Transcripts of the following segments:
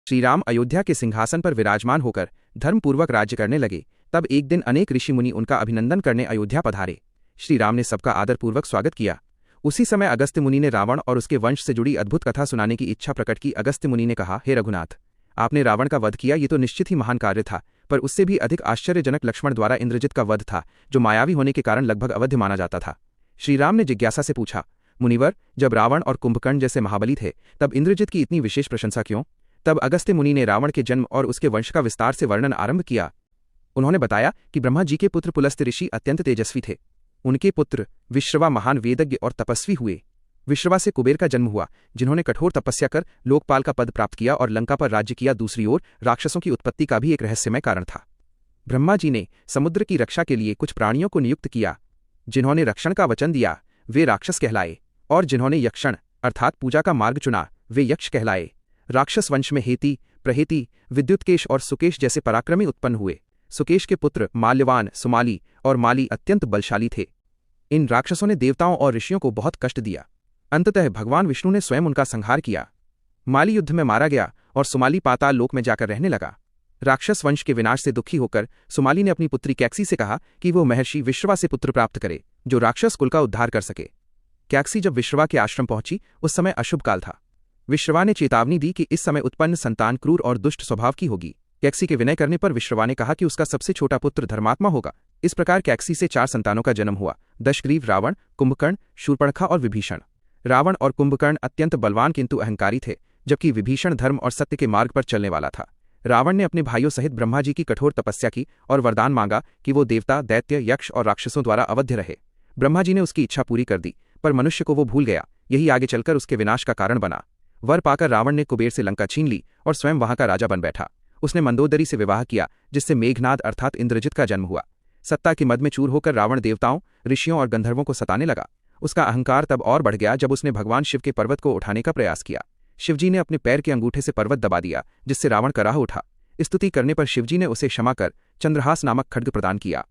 श्री राम अयोध्या के सिंहासन पर विराजमान होकर धर्मपूर्वक राज्य करने लगे। तब एक दिन अनेक ऋषि मुनि उनका अभिनंदन करने अयोध्या पधारे। श्री राम ने सबका आदरपूर्वक स्वागत किया। उसी समय अगस्त्य मुनि ने रावण और उसके वंश से जुड़ी अद्भुत कथा सुनाने की इच्छा प्रकट की। अगस्त्य मुनि ने कहा, हे रघुनाथ, आपने रावण का वध किया, ये तो निश्चित ही महान कार्य था, पर उससे भी अधिक आश्चर्यजनक लक्ष्मण द्वारा इंद्रजित का वध था, जो मायावी होने के कारण लगभग अवध्य माना जाता था। श्री राम ने जिज्ञासा से पूछा, मुनिवर, जब रावण और कुंभकर्ण जैसे महाबली थे तब इंद्रजित की इतनी विशेष प्रशंसा क्यों? तब अगस्त्य मुनि ने रावण के जन्म और उसके वंश का विस्तार से वर्णन आरंभ किया। उन्होंने बताया कि ब्रह्मा जी के पुत्र पुलस्त्य ऋषि अत्यंत तेजस्वी थे। उनके पुत्र विश्रवा महान वेदज्ञ और तपस्वी हुए। विश्रवा से कुबेर का जन्म हुआ, जिन्होंने कठोर तपस्या कर लोकपाल का पद प्राप्त किया और लंका पर राज्य किया। दूसरी ओर राक्षसों की उत्पत्ति का भी एक रहस्यमय कारण था। ब्रह्मा जी ने समुद्र की रक्षा के लिए कुछ प्राणियों को नियुक्त किया। जिन्होंने रक्षण का वचन दिया वे राक्षस कहलाए, और जिन्होंने यक्षण अर्थात पूजा का मार्ग चुना वे यक्ष कहलाए। राक्षस वंश में हेती, प्रहेती, विद्युतकेश और सुकेश जैसे पराक्रमी उत्पन्न हुए। सुकेश के पुत्र माल्यवान, सुमाली और माली अत्यंत बलशाली थे। इन राक्षसों ने देवताओं और ऋषियों को बहुत कष्ट दिया। अंततः भगवान विष्णु ने स्वयं उनका संहार किया। माली युद्ध में मारा गया और सुमाली पाताल लोक में जाकर रहने लगा। राक्षस वंश के विनाश से दुखी होकर सुमाली ने अपनी पुत्री कैक्सी से कहा कि वो महर्षि विश्रवा से पुत्र प्राप्त करे, जो राक्षस कुल का उद्धार कर सके। कैक्सी जब विश्रवा के आश्रम पहुंची उस समय अशुभ काल था। विश्रवा ने चेतावनी दी कि इस समय उत्पन्न संतान क्रूर और दुष्ट स्वभाव की होगी। कैक्सी के विनय करने पर विश्रवा ने कहा कि उसका सबसे छोटा पुत्र धर्मात्मा होगा। इस प्रकार कैक्सी से 4 संतानों का जन्म हुआ, दशग्रीव रावण, कुंभकर्ण, शूर्पणखा और विभीषण। रावण और कुंभकर्ण अत्यंत बलवान किंतु अहंकारी थे, जबकि विभीषण धर्म और सत्य के मार्ग पर चलने वाला था। रावण ने अपने भाइयों सहित ब्रह्मा जी की कठोर तपस्या की और वरदान मांगा कि वो देवता, दैत्य, यक्ष और राक्षसों द्वारा अवध्य रहे। ब्रह्मा जी ने उसकी इच्छा पूरी कर दी, पर मनुष्य को वो भूल गया। यही आगे चलकर उसके विनाश का कारण बना। वर पाकर रावण ने कुबेर से लंका छीन ली और स्वयं वहां का राजा बन बैठा। उसने मंदोदरी से विवाह किया, जिससे मेघनाद अर्थात इंद्रजित का जन्म हुआ। सत्ता के मद में चूर होकर रावण देवताओं, ऋषियों और गंधर्वों को सताने लगा। उसका अहंकार तब और बढ़ गया जब उसने भगवान शिव के पर्वत को उठाने का प्रयास किया। शिवजी ने अपने पैर के अंगूठे से पर्वत दबा दिया, जिससे रावण कराह उठा। स्तुति करने पर शिवजी ने उसे क्षमा कर चंद्रहास नामक खड्ग प्रदान किया।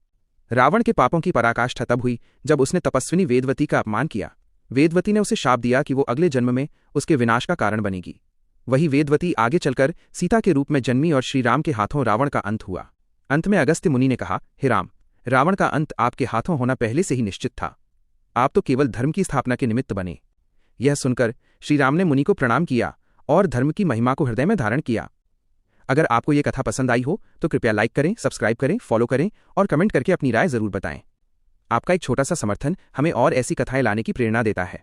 रावण के पापों की पराकाष्ठा तब हुई जब उसने तपस्विनी वेदवती का अपमान किया। वेदवती ने उसे शाप दिया कि वो अगले जन्म में उसके विनाश का कारण बनेगी। वही वेदवती आगे चलकर सीता के रूप में जन्मी और श्री राम के हाथों रावण का अंत हुआ। अंत में अगस्त्य मुनि ने कहा, हे राम, रावण का अंत आपके हाथों होना पहले से ही निश्चित था। आप तो केवल धर्म की स्थापना के निमित्त बने। यह सुनकर श्री राम ने मुनि को प्रणाम किया और धर्म की महिमा को हृदय में धारण किया। अगर आपको ये कथा पसंद आई हो तो कृपया लाइक करें, सब्सक्राइब करें, फॉलो करें और कमेंट करके अपनी राय जरूर बताएं। आपका एक छोटा सा समर्थन हमें और ऐसी कथाएं लाने की प्रेरणा देता है।